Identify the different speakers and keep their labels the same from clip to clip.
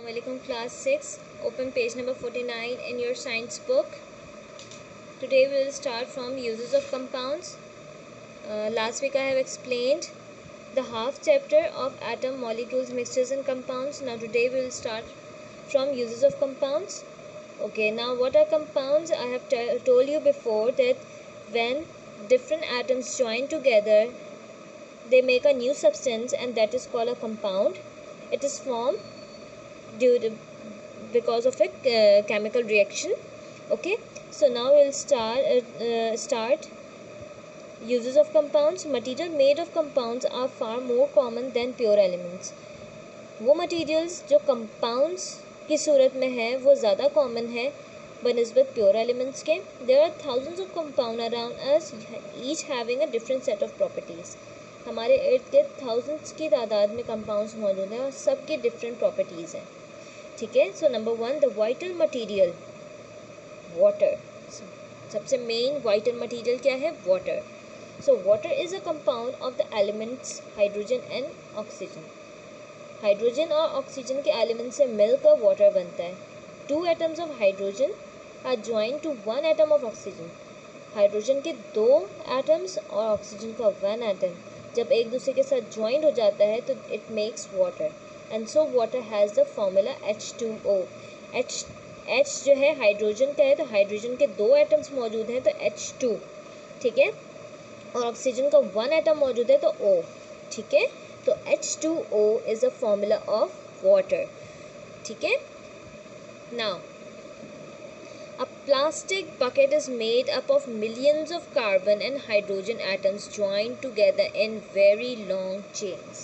Speaker 1: Assalamualaikum class 6. Open page number 49 in your science book. Today we will start from uses of compounds. Last week I have explained the half chapter of atom, molecules, mixtures and compounds. Now today we will start from uses of compounds. Okay, now what are compounds? I have told you before that when different atoms join together, they make a new substance and that is called a compound. It is formed because of a chemical reaction. Okay, so now we'll start uses of compounds. Material made of compounds are far more common than pure elements. वो materials जो compounds की सूरत में है वो ज़्यादा common है बनिस्बत pure elements के. There are thousands of compounds around us, each having a different set of properties. हमारे इर्द गिर्द थाउजेंड्स की तादाद में कंपाउंड्स मौजूद हैं और सबके डिफरेंट प्रॉपर्टीज़ हैं. ठीक है, so number 1 the vital material water. सबसे मेन वाइटल मटेरियल क्या है? Water. So water is a compound of the elements hydrogen and oxygen. Hydrogen और ऑक्सीजन के एलिमेंट से मिलकर वाटर बनता है. 2 atoms of hydrogen are join to 1 atom of oxygen. Hydrogen के 2 एटम्स और ऑक्सीजन का 1 एटम जब एक दूसरे के साथ ज्वाइंट हो जाता है तो it makes water. And so water has the formula H2O. H जो है हाइड्रोजन का है तो हाइड्रोजन के 2 एटम्स मौजूद हैं तो H2. ठीक है, और ऑक्सीजन का 1 एटम मौजूद है तो O. ठीक है, तो H2O is a formula of water. ठीक है, now a plastic bucket is made up of millions of carbon and hydrogen atoms joined together in very long chains.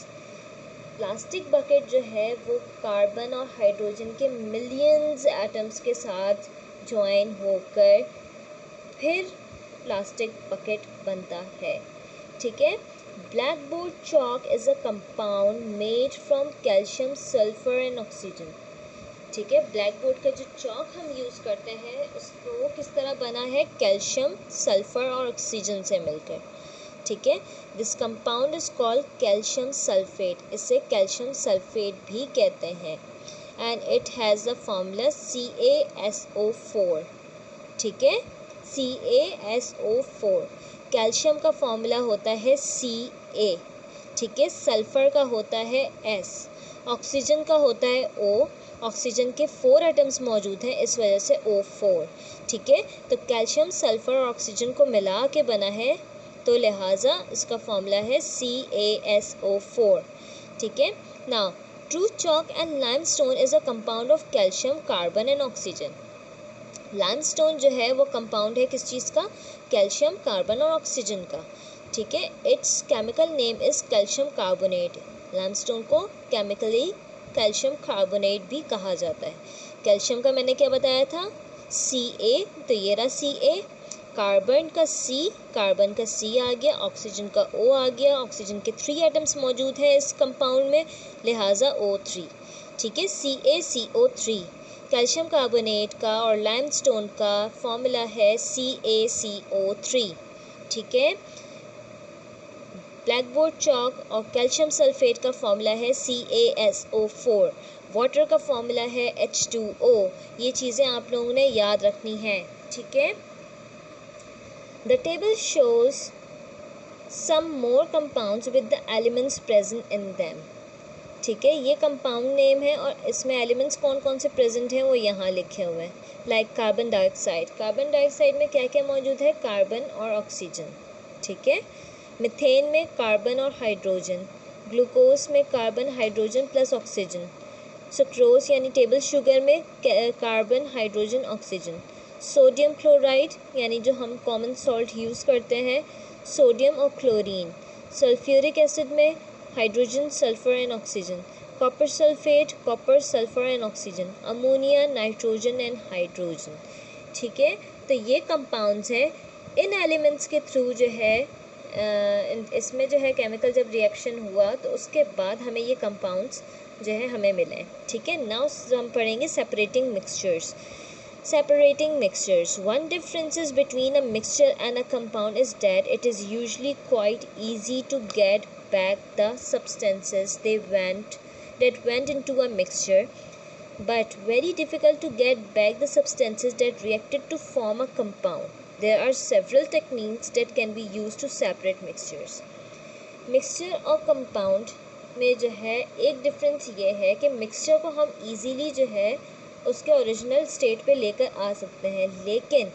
Speaker 1: Plastic bucket जो है वो कार्बन और हाइड्रोजन के मिलियंस एटम्स के साथ join होकर फिर प्लास्टिक बकेट बनता है. ठीक है, black board chalk is a compound made from calcium, sulphur and oxygen. ठीक है, ब्लैक बोर्ड का जो चॉक हम यूज़ करते हैं उसको वो किस तरह बना है? कैल्शियम, सल्फर और ऑक्सीजन से मिलकर. ठीक है, this compound is called calcium sulphate. इसे कैल्शियम सल्फेट भी कहते हैं. And it has the formula CaSO4. ठीक है, CaSO4. कैल्शियम का फॉर्मूला होता है Ca. ठीक है, सल्फर का होता है S. ऑक्सीजन का होता है O. ऑक्सीजन के 4 एटम्स मौजूद हैं इस वजह से O4. ठीक है, तो कैल्शियम, सल्फर और ऑक्सीजन को मिला के बना है तो लिहाजा इसका फॉर्मूला है CaSO4. ठीक है, now truth chalk and limestone is a compound of calcium, carbon and oxygen. Limestone जो है वो कंपाउंड है किस चीज़ का? कैल्शियम, कार्बन और ऑक्सीजन का. ठीक है, it's chemical name is calcium carbonate. Limestone को केमिकली कैल्शियम कार्बोनेट भी कहा जाता है. कैल्शियम का मैंने क्या बताया था? Ca. तो ये रहा Ca. कार्बन का C, कार्बन का C आ गया, ऑक्सीजन का O आ गया. ऑक्सीजन के 3 एटम्स मौजूद हैं इस कंपाउंड में, लिहाजा O3. ठीक है, CaCO3. कैल्शियम कार्बोनेट का और लाइमस्टोन का फॉर्मूला है CaCO3. ठीक है, ब्लैक बोर्ड चॉक और कैल्शियम सल्फेट का फॉर्मूला है CaSO4. वाटर का फॉर्मूला है H2O. ये चीज़ें आप लोगों ने याद रखनी है. ठीक है, the table shows some more compounds with the elements present in them. ठीक है, ये कंपाउंड नेम है और इसमें एलिमेंट्स कौन कौन से प्रेजेंट हैं वो यहाँ लिखे हुए हैं. Like carbon dioxide. Carbon dioxide में क्या क्या मौजूद है? कार्बन और ऑक्सीजन. ठीक है, मीथेन में कार्बन और हाइड्रोजन. ग्लूकोज में carbon, hydrogen plus oxygen. Sucrose यानी टेबल शुगर में carbon, hydrogen, oxygen. Sodium chloride यानी जो हम कॉमन सॉल्ट यूज़ करते हैं, सोडियम और क्लोरीन. सल्फ्यूरिक एसिड में hydrogen, sulphur and oxygen. Copper sulphate, copper, sulphur and oxygen. Ammonia, nitrogen and hydrogen. ठीक है, तो ये कंपाउंड्स हैं. इन एलिमेंट्स के थ्रू जो है इसमें जो है केमिकल जब रिएक्शन हुआ तो उसके बाद हमें ये कंपाउंड्स जो है हमें मिले. ठीक है, नाउ हम पढ़ेंगे separating mixtures. Separating mixtures. One difference between a mixture and a compound is that it is usually quite easy to get back the substances that went into a mixture but very difficult to get back the substances that reacted to form a compound. There are several techniques that can be used to separate mixtures. Mixture और compound में जो है एक difference ये है कि mixture को हम इजीली जो है उसके ओरिजिनल स्टेट पे लेकर आ सकते हैं, लेकिन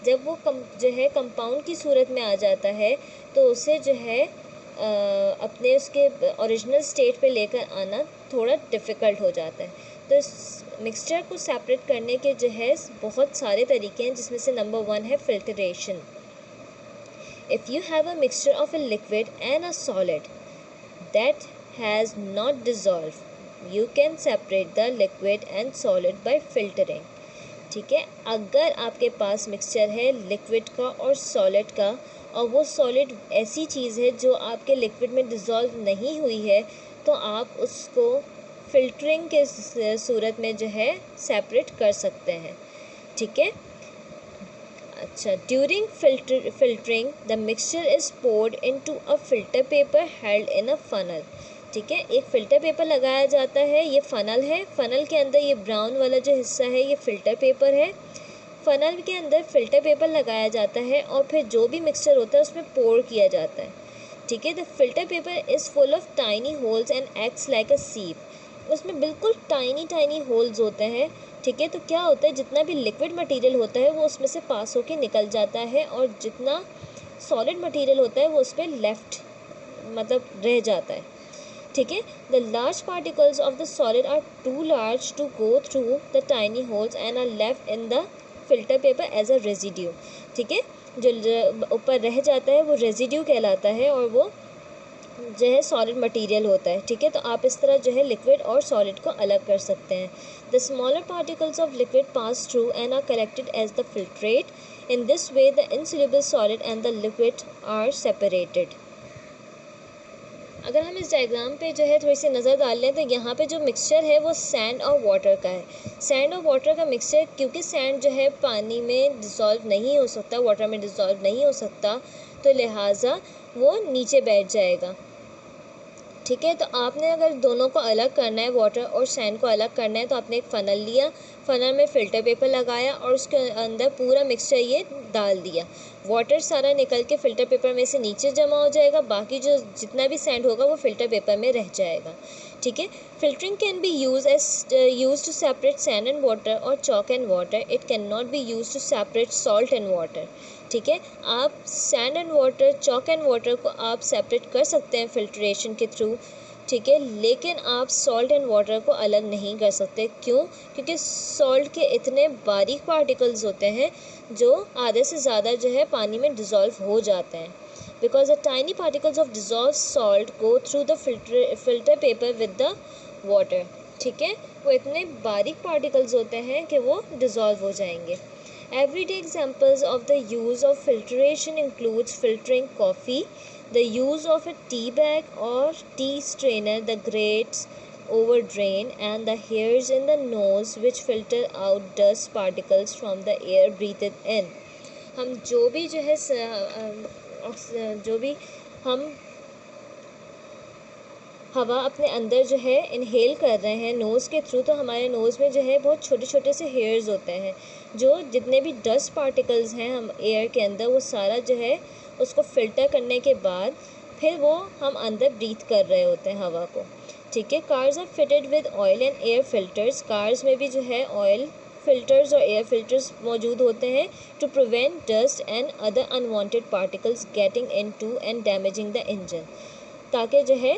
Speaker 1: जब वो जो है कंपाउंड की सूरत में आ जाता है तो उसे जो है अपने उसके ओरिजिनल स्टेट पे लेकर आना थोड़ा डिफ़िकल्ट हो जाता है। तो इस मिक्सचर को सेपरेट करने के जो है बहुत सारे तरीके हैं, जिसमें से नंबर 1 है filtration. If you have a mixture of a liquid and a solid that has not dissolved, you can separate the liquid and solid by filtering. ठीक है, अगर आपके पास मिक्सचर है लिक्विड का और सॉलिड का, और वो सॉलिड ऐसी चीज़ है जो आपके लिक्विड में डिज़ोल्व नहीं हुई है, तो आप उसको फिल्टरिंग के सूरत में जो है सेपरेट कर सकते हैं। ठीक है, अच्छा, during filtering the mixture is poured into a filter paper held in a funnel. ठीक है, एक फ़िल्टर पेपर लगाया जाता है, ये फ़नल है, फ़नल के अंदर ये ब्राउन वाला जो हिस्सा है ये फ़िल्टर पेपर है। फ़नल के अंदर फ़िल्टर पेपर लगाया जाता है और फिर जो भी मिक्सचर होता है उसमें पोर किया जाता है। ठीक है, the filter paper is full of tiny holes and acts like अ सीप। उसमें बिल्कुल टाइनी होल्स होते हैं। ठीक है, तो क्या होता है, जितना भी लिक्विड मटेरियल होता है वो उसमें से पास होके निकल जाता है, और जितना सॉलिड मटेरियल होता है वो उस पर लेफ्ट मतलब रह जाता है। ठीक है, the large particles of the solid are too large to go through the tiny holes and are left in the filter paper as a residue. ठीक है, जो ऊपर रह जाता है वो रेजिड्यू कहलाता है और वो जो है सॉलिड मटेरियल होता है। ठीक है, तो आप इस तरह जो है लिक्विड और सॉलिड को अलग कर सकते हैं। The smaller particles of liquid pass through and are collected as the filtrate. In this way the insoluble solid and the liquid are separated. अगर हम इस डायग्राम पे जो है थोड़ी सी नज़र डाल लें तो यहाँ पे जो मिक्सचर है वो सैंड और वाटर का है। सैंड और वाटर का मिक्सचर, क्योंकि सैंड जो है पानी में डिज़ोल्व नहीं हो सकता, वाटर में डिज़ोल्व नहीं हो सकता, तो लिहाजा वो नीचे बैठ जाएगा। ठीक है, तो आपने अगर दोनों को अलग करना है, वाटर और सैंड को अलग करना है, तो आपने एक फ़नल लिया, फ़नल में फ़िल्टर पेपर लगाया और उसके अंदर पूरा मिक्सचर ये डाल दिया। वाटर सारा निकल के फ़िल्टर पेपर में से नीचे जमा हो जाएगा, बाकी जो जितना भी सैंड होगा वो फ़िल्टर पेपर में रह जाएगा। ठीक है, filtering can be use to separate sand and water और chalk and water. It can not be use to separate salt and water. ठीक है, आप sand and water, chalk and water को आप सेपरेट कर सकते हैं फिल्ट्रेशन के थ्रू। ठीक है, लेकिन आप सॉल्ट एंड वाटर को अलग नहीं कर सकते। क्यों? क्योंकि सॉल्ट के इतने बारीक पार्टिकल्स होते हैं जो आधे से ज़्यादा जो है पानी में डिज़ोल्व हो जाते हैं। Because the tiny particles of dissolve salt go through the filter paper with the water. ठीक है, वो इतने बारीक पार्टिकल्स होते हैं कि वो डिज़ोल्व हो जाएंगे। Everyday examples of the use of filtration includes filtering coffee, the use of a tea bag or tea strainer, the grates over drain, and the hairs in the nose which filter out dust particles from the air breathed in. हम जो भी जो है जो भी हम हवा अपने अंदर जो है इनहेल कर रहे हैं नोज़ के थ्रू, तो हमारे नोज़ में जो है बहुत छोटे छोटे से हेयर्स होते हैं, जो जितने भी डस्ट पार्टिकल्स हैं हम एयर के अंदर वो सारा जो है उसको फ़िल्टर करने के बाद फिर वो हम अंदर ब्रीथ कर रहे होते हैं हवा को। ठीक है, cars are fitted with oil and air filters. Cars में भी जो है ऑयल फिल्टर्स और एयर फिल्टर्स मौजूद होते हैं to prevent dust and other unwanted particles getting into and damaging the engine. ताकि जो है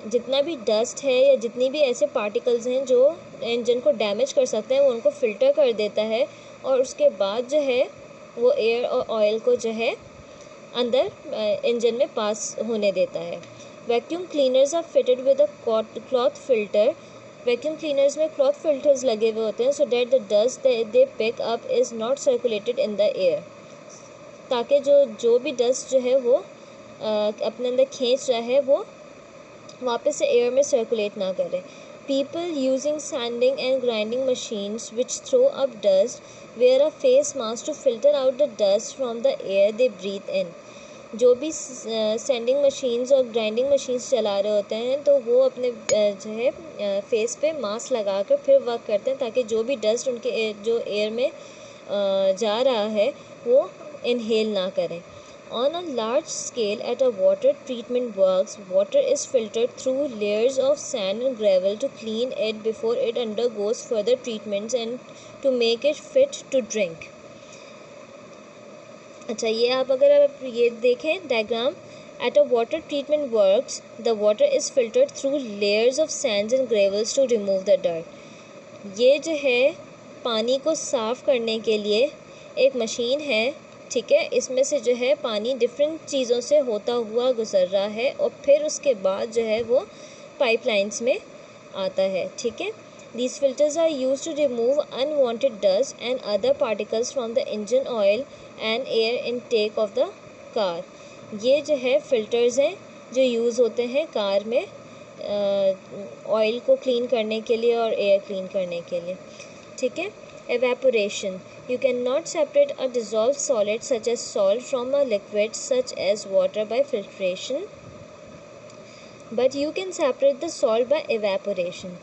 Speaker 1: जितना भी डस्ट है या जितनी भी ऐसे पार्टिकल्स हैं जो इंजन को डैमेज कर सकते हैं वो उनको फ़िल्टर कर देता है, और उसके बाद जो है वो एयर और ऑयल को जो है अंदर इंजन में पास होने देता है। Vacuum cleaners are fitted with a cloth filter. Vacuum cleaners में क्लॉथ फिल्टर्स लगे हुए होते हैं so that the dust they pick up is not circulated in the air. ताकि जो भी डस्ट जो है वो अपने अंदर खींच रहा है वो वापस से एयर में सर्कुलेट ना करें। People using sanding and grinding machines which throw up dust wear a face mask to filter out the dust from the air they breathe in. जो भी सेंडिंग मशीन्स और ग्राइंडिंग मशीन्स चला रहे होते हैं तो वो अपने जो है फेस पे मास्क लगा कर फिर वर्क करते हैं, ताकि जो भी डस्ट उनके जो एयर में जा रहा है वो इनहेल ना करें. On a large scale, at a water treatment works, water is filtered through layers of sand and gravel to clean it before it undergoes further treatments and to make it fit to drink. अच्छा, ये आप अगर आप ये देखें diagram, at a water treatment works, the water is filtered through layers of sands and gravels to remove the dirt. ये जो है पानी को साफ़ करने के लिए एक मशीन है, ठीक है. इसमें से जो है पानी डिफरेंट चीज़ों से होता हुआ गुजर रहा है और फिर उसके बाद जो है वो पाइपलाइंस में आता है, ठीक है. These filters are used to remove unwanted dust and other particles from the engine oil and air intake of the car. ये जो है फ़िल्टर्स हैं जो यूज़ होते हैं कार में ऑयल को क्लीन करने के लिए और एयर क्लीन करने के लिए, ठीक है. Evaporation. You cannot separate a dissolved solid such as salt from a liquid such as water by filtration, but you can separate the salt by evaporation.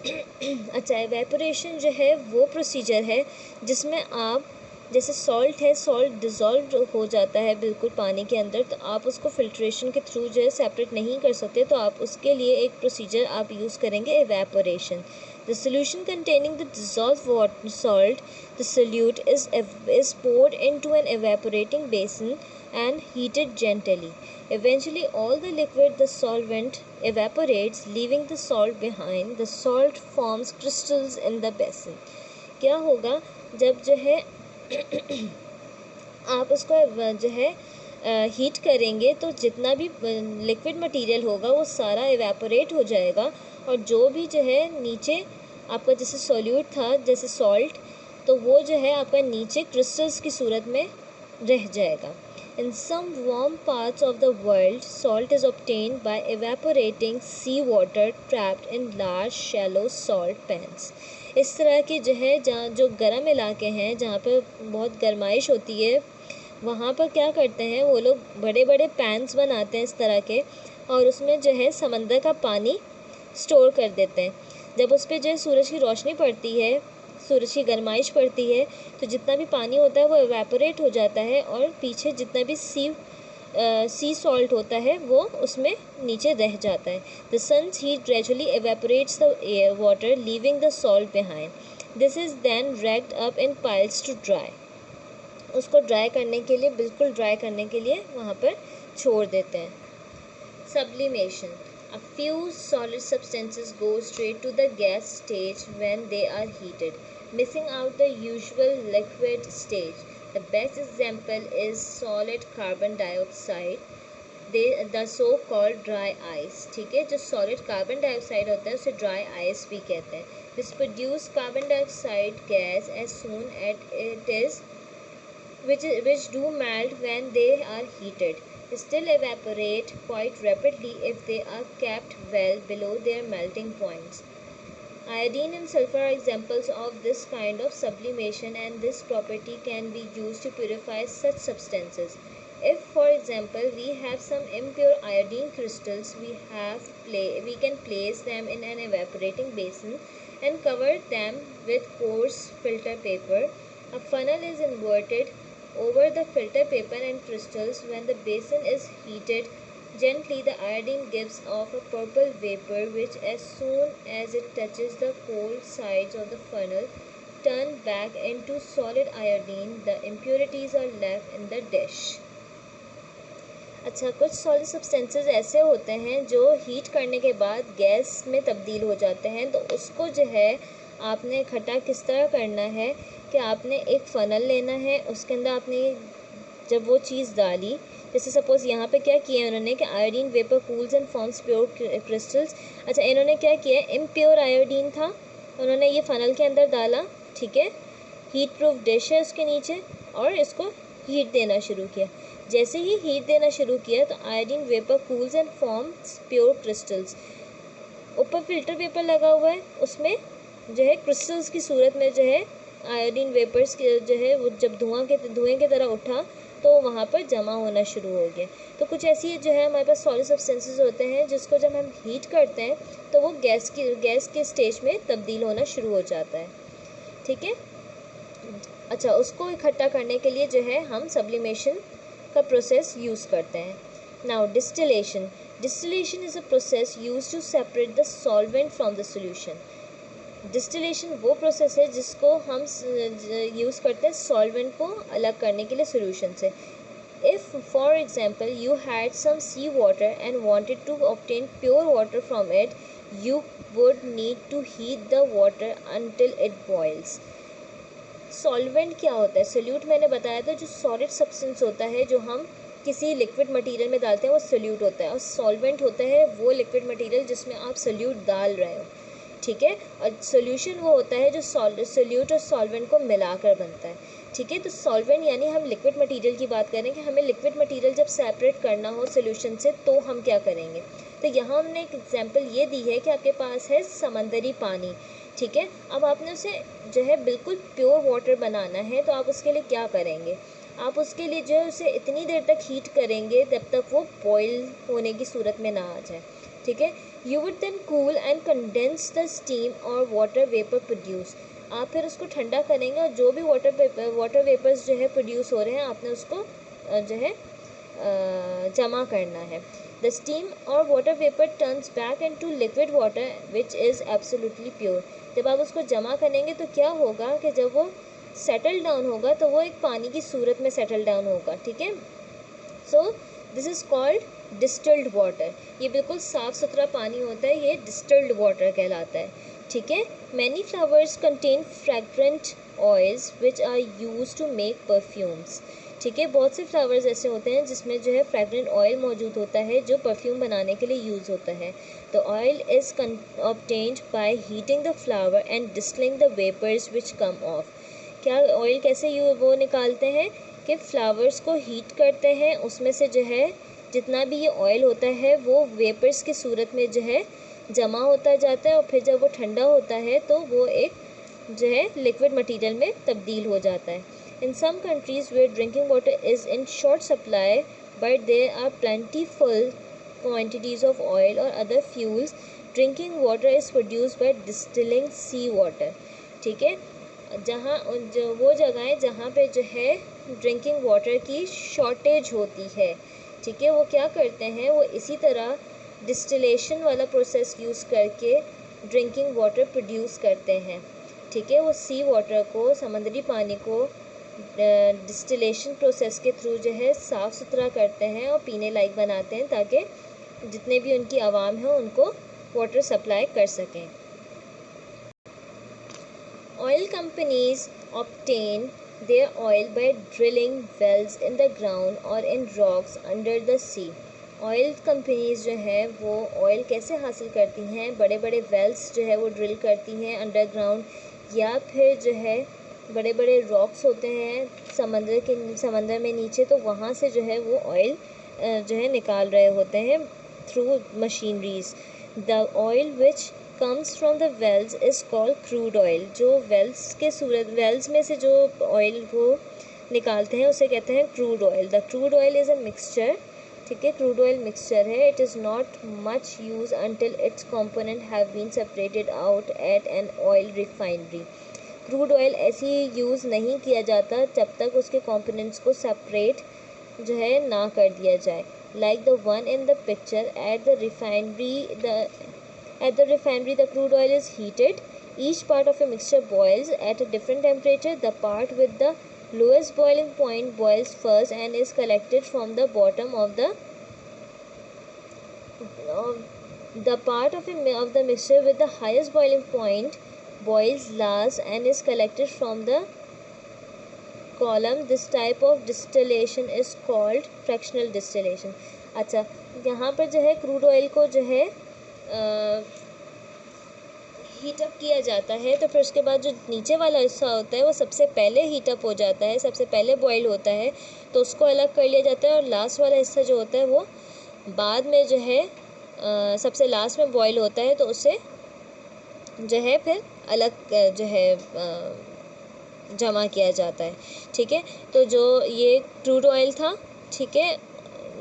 Speaker 1: अच्छा, evaporation जो है वो प्रोसीजर है जिसमें आप जैसे सॉल्ट है, सॉल्ट डिज़ोल्व हो जाता है बिल्कुल पानी के अंदर, तो आप उसको फिल्ट्रेशन के थ्रू जो है सेपरेट नहीं कर सकते, तो आप उसके लिए एक प्रोसीजर आप यूज़ करेंगे evaporation. The solution containing the dissolved salt, the solute, is poured into an evaporating basin and heated gently. Eventually, all the liquid, the solvent, evaporates, leaving the salt behind. The salt forms crystals in the basin. क्या होगा जब जो है आप उसको जो है heat करेंगे तो जितना भी लिक्विड मटेरियल होगा वो सारा एवेपोरेट हो जाएगा और जो भी जो है नीचे आपका जैसे सॉल्यूट था जैसे सॉल्ट, तो वो जो है आपका नीचे क्रिस्टल्स की सूरत में रह जाएगा. In some warm parts of the world, salt is obtained by evaporating seawater trapped in large shallow salt pans. इस तरह के जो है जहाँ जो गर्म इलाके हैं जहाँ पर बहुत गर्माइश होती है वहाँ पर क्या करते हैं वो लोग बड़े बड़े पैन्स बनाते हैं इस तरह के और उसमें जो है समंदर का पानी स्टोर कर देते हैं. जब उस पर जो है सूरज की रोशनी पड़ती है, सूरज की गर्माइश पड़ती है तो जितना भी पानी होता है वो एवेपोरेट हो जाता है और पीछे जितना भी सी सॉल्ट होता है वो उसमें नीचे रह जाता है. The sun's heat gradually evaporates the air water leaving the salt behind. This is then raked up in piles to dry. उसको ड्राई करने के लिए बिल्कुल ड्राई करने के लिए वहाँ पर छोड़ देते हैं. Sublimation. A few solid substances go straight to the gas stage when they are heated, missing out the usual liquid stage. The best example is solid carbon dioxide, the so-called dry ice. ठीक है, जो solid carbon dioxide होता है उसे dry ice भी कहते हैं. This produces carbon dioxide gas as soon as it is which do melt when they are heated. Still evaporate quite rapidly if they are kept well below their melting points. Iodine and sulfur are examples of this kind of sublimation, and this property can be used to purify such substances. If, for example, we have some impure iodine crystals, we can place them in an evaporating basin and cover them with coarse filter paper. A funnel is inverted over the filter paper and crystals. When the basin is heated gently, the iodine gives off a purple vapor which, as soon as it touches the cold sides of the funnel, turn back into solid iodine. The impurities are left in the dish. अच्छा, कुछ solid substances ऐसे होते हैं जो heat करने के बाद gas में तब्दील हो जाते हैं, तो उसको जो है आपने इकट्ठा किस तरह करना है कि आपने एक फ़नल लेना है, उसके अंदर आपने जब वो चीज़ डाली, जैसे सपोज़ यहाँ पे क्या किया उन्होंने कि iodine vapour cools and forms pure crystals. अच्छा, इन्होंने क्या किया, इम्प्योर आयोडीन था, उन्होंने ये फ़नल के अंदर डाला, ठीक है, हीट प्रूफ डिश है उसके नीचे, और इसको हीट देना शुरू किया. जैसे ही हीट देना शुरू किया तो iodine vapour cools and forms pure crystals. ऊपर फिल्टर पेपर लगा हुआ है, उसमें जो है क्रिस्टल्स की सूरत में जो है आयोडीन वेपर्स के जो है वो जब धुएं की तरह उठा तो वहाँ पर जमा होना शुरू हो गया। तो कुछ ऐसी जो है हमारे पास सॉलिड सब्सटेंसेस होते हैं जिसको जब हम हीट करते हैं तो वो गैस के स्टेज में तब्दील होना शुरू हो जाता है। ठीक है, अच्छा, उसको इकट्ठा करने के लिए जो है हम सब्लिमेशन का प्रोसेस यूज़ करते हैं। Now distillation is a process use to separate the solvent from the solution. Distillation वो प्रोसेस है जिसको हम यूज़ करते हैं सॉल्वेंट को अलग करने के लिए सोल्यूशन से। If, for example, you had some sea water and wanted to obtain pure water from it, you would need to heat the water until it boils. Solvent क्या होता है? सोल्यूट मैंने बताया था, जो सॉलिड सब्सटेंस होता है जो हम किसी लिक्विड मटेरियल में डालते हैं वो सोल्यूट होता है, और सॉल्वेंट होता है वो लिक्विड मटेरियल जिसमें आप सोल्यूट डाल रहे हो। ठीक है, और सोल्यूशन वो होता है जो सोल्यूट और सॉल्वेंट को मिलाकर बनता है। ठीक है, तो सॉल्वेंट यानी हम लिक्विड मटेरियल की बात करें कि हमें लिक्विड मटेरियल जब सेपरेट करना हो सोल्यूशन से तो हम क्या करेंगे। तो यहाँ हमने एक एग्जांपल ये दी है कि आपके पास है समंदरी पानी। ठीक है, अब आपने उसे जो है बिल्कुल प्योर वाटर बनाना है, तो आप उसके लिए क्या करेंगे? आप उसके लिए जो है उसे इतनी देर तक हीट करेंगे जब तक वो बॉयल होने की सूरत में ना आ जाए। ठीक है, you would then cool and condense the steam और वाटर वेपर प्रोड्यूस। आप फिर उसको ठंडा करेंगे और जो भी वाटर वेपर्स जो है प्रोड्यूस हो रहे हैं आपने उसको जो है जमा करना है। द स्टीम और water vapour turns back into liquid water which is absolutely pure. जब आप उसको जमा करेंगे तो क्या होगा कि जब वो सेटल डाउन होगा तो वो एक पानी की सूरत में सेटल डाउन होगा। ठीक है, so this is called distilled water. ये बिल्कुल साफ़ सुथरा पानी होता है, ये डिस्टिल्ड वाटर कहलाता है। ठीक है, many flowers contain fragrant oils which are use to make perfumes. ठीक है, बहुत से फ्लावर्स ऐसे होते हैं जिसमें जो है फ्रेग्रेंट ऑयल मौजूद होता है जो परफ्यूम बनाने के लिए यूज़ होता है। The oil is obtained by heating the flower and distilling the vapours which come off. क्या ऑयल कैसे वो निकालते हैं कि फ्लावर्स को हीट करते हैं, उसमें से जो है जितना भी ये ऑयल होता है वो वेपर्स की सूरत में जो है जमा होता जाता है, और फिर जब वो ठंडा होता है तो वो एक जो है लिक्विड मटेरियल में तब्दील हो जाता है। In some countries where drinking water is in short supply but there are plentiful quantities of oil और other fuels, drinking water is produced by distilling sea water. ठीक है, जहाँ जो वो जगहें जहाँ पे जो है ड्रिंकिंग वाटर की शॉर्टेज होती है, ठीक है, वो क्या करते हैं, वो इसी तरह डिस्टिलेशन वाला प्रोसेस यूज़ करके ड्रिंकिंग वाटर प्रोड्यूस करते हैं। ठीक है, वो सी वाटर को, समंदरी पानी को डिस्टिलेशन प्रोसेस के थ्रू जो है साफ़ सुथरा करते हैं और पीने लायक बनाते हैं ताकि जितने भी उनकी आवाम है उनको वाटर सप्लाई कर सकें। Oil companies obtain their oil by drilling wells in the ground or in rocks under the sea. Oil companies जो है वो ऑयल कैसे हासिल करती हैं? बड़े बड़े वेल्स जो है वो ड्रिल करती हैं अंडरग्राउंड, या फिर जो है बड़े बड़े रॉक्स होते हैं समंदर में नीचे, तो वहाँ से जो है वो ऑयल जो है निकाल रहे होते हैं through machineries. The oil which comes from the wells is called crude oil. जो वेल्स में से जो ऑयल वो निकालते हैं उसे कहते हैं crude oil. The crude oil is a mixture. ठीक है, क्रूड ऑयल मिक्सचर है। It is not much use until its component have been separated out at an oil refinery. Crude oil ऐसे यूज़ नहीं किया जाता जब तक उसके कंपोनेंट्स को सेपरेट जो है ना कर दिया जाए। Like the one in the picture, at the refinery the crude oil is heated. Each part of a mixture boils at a different temperature. The part with the lowest boiling point boils first and is collected from the bottom of the part of the mixture with the highest boiling point boils last and is collected from the column. This type of distillation is called fractional distillation. अच्छा, यहाँ पर जो है crude oil को जो है heat up किया जाता है, तो फिर उसके बाद जो नीचे वाला हिस्सा होता है वो सबसे पहले हीटअप हो जाता है, सबसे पहले बॉयल होता है, तो उसको अलग कर लिया जाता है। और लास्ट वाला हिस्सा जो होता है वो बाद में जो है सबसे लास्ट में बॉयल होता है, तो उसे जो है फिर अलग जो है जमा किया जाता है। ठीक है, तो जो ये क्रूड ऑयल था, ठीक है,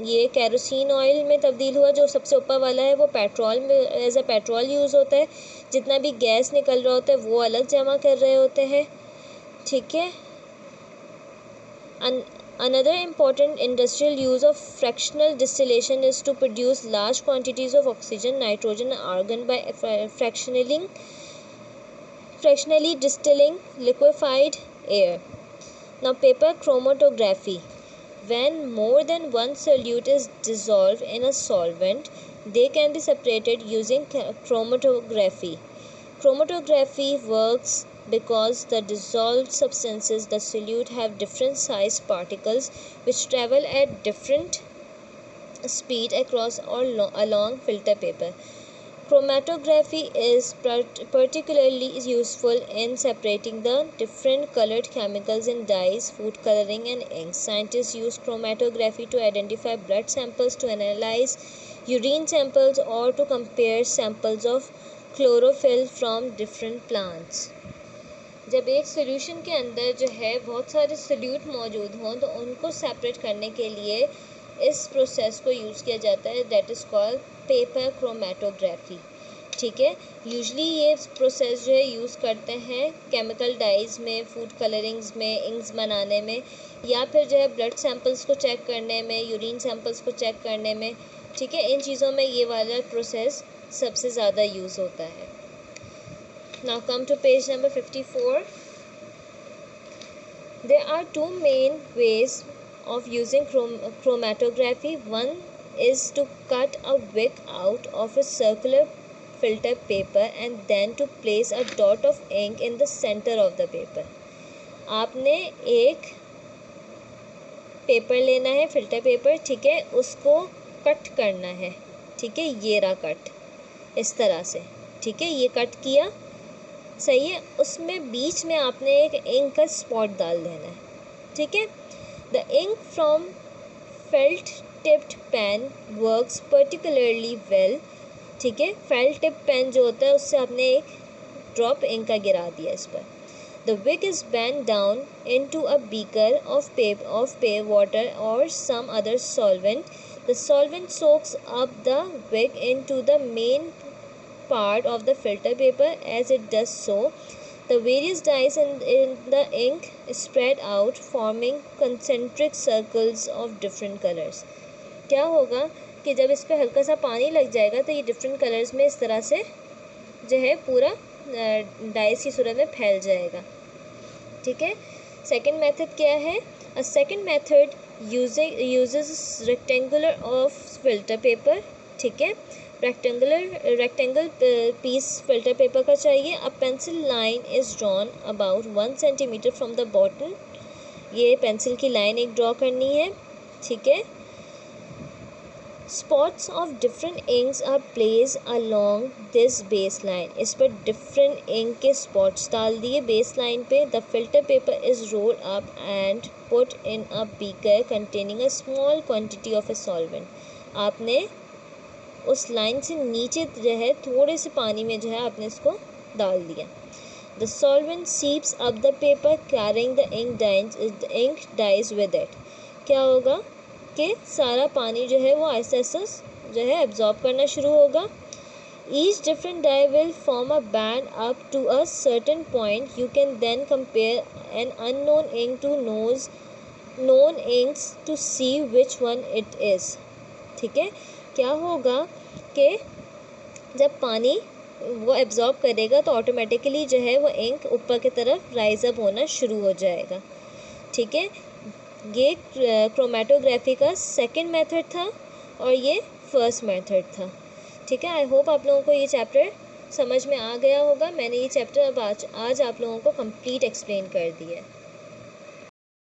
Speaker 1: ये केरोसिन ऑयल में तब्दील हुआ। जो सबसे ऊपर वाला है वो पेट्रोल में एज अ पेट्रोल यूज़ होता है। जितना भी गैस निकल रहा होता है वो अलग जमा कर रहे होते हैं। ठीक है, Another important industrial use of fractional distillation is to produce large quantities of oxygen, nitrogen, and argon by fractionally distilling liquefied air. Now, paper chromatography. When more than one solute is dissolved in a solvent, they can be separated using chromatography. Chromatography works because the dissolved substances, the solute, have different sized particles which travel at different speed across or along filter paper. Chromatography is particularly useful in separating the different colored chemicals in dyes, food coloring, and inks. Scientists use chromatography to identify blood samples, to analyze urine samples, or to compare samples of chlorophyll from different plants. जब एक solution के अंदर जो है बहुत सारे solute मौजूद हों तो उनको सेपरेट करने के लिए इस प्रोसेस को यूज़ किया जाता है, that is called paper chromatography. ठीक है, यूजली ये प्रोसेस जो है यूज़ करते हैं केमिकल डाइज में, फूड कलरिंग्स में, इंक्स बनाने में, या फिर जो है ब्लड सैंपल्स को चेक करने में, यूरिन सैंपल्स को चेक करने में। ठीक है, इन चीज़ों में ये वाला प्रोसेस सबसे ज़्यादा यूज़ होता है। Now come to page number 54. There are two main ways of using chromatography. One is to cut a wick out of a circular filter paper and then to place a dot of ink in the center of the paper. आपने एक paper लेना है, filter paper, ठीक है, उसको cut करना है। ठीक है, ये रहा कट, इस तरह से। ठीक है, ये कट किया, सही है। उसमें बीच में आपने एक इंक का स्पॉट डाल देना है। ठीक है, the ink from felt tipped pen works particularly well. ठीक है, फेल्ट टिप पेन जो होता है उससे आपने एक ड्रॉप इंक का गिरा दिया इस पर। The wick is bent down into a beaker of water और some other solvent. The solvent soaks up the wick into the main part of the filter paper. As it does so, the various dyes in the ink spread out, forming concentric circles of different colors. क्या होगा कि जब इस पर हल्का सा पानी लग जाएगा तो ये डिफरेंट कलर्स में इस तरह से जो है पूरा डाइस की सूरत में फैल जाएगा। ठीक है, सेकेंड मेथड क्या है? A second method uses rectangular of filter paper. ठीक है, रेक्टेंगल पीस फिल्टर पेपर का चाहिए। A pencil line is drawn about 1 centimetre from the bottom. ये पेंसिल की लाइन एक ड्रॉ करनी है। ठीक है, spots of different inks are place along this base line. इस पर डिफरेंट इंक के स्पॉट्स डाल दिए बेस लाइन पे। The filter paper is rolled up and put in a beaker containing a small quantity of a solvent. आपने उस line से नीचे जो है थोड़े से पानी में जो है आपने इसको डाल दिया। The solvent seeps up the paper carrying the ink dyes with it. क्या होगा कि सारा पानी जो है वो आहिस्ता आहिस्ता जो है एब्जॉर्ब करना शुरू होगा। Each different dye will form a band up to a certain point. You can then compare an unknown ink to known inks to see which one it is. ठीक है, क्या होगा कि जब पानी वो एब्जॉर्ब करेगा तो ऑटोमेटिकली जो है वो इंक ऊपर की तरफ राइज अप होना शुरू हो जाएगा। ठीक है, ये क्रोमेटोग्राफी का सेकंड मेथड था और ये फर्स्ट मेथड था। ठीक है, आई होप आप लोगों को ये चैप्टर समझ में आ गया होगा। मैंने ये चैप्टर अब आज आप लोगों को कंप्लीट एक्सप्लेन कर दिया है।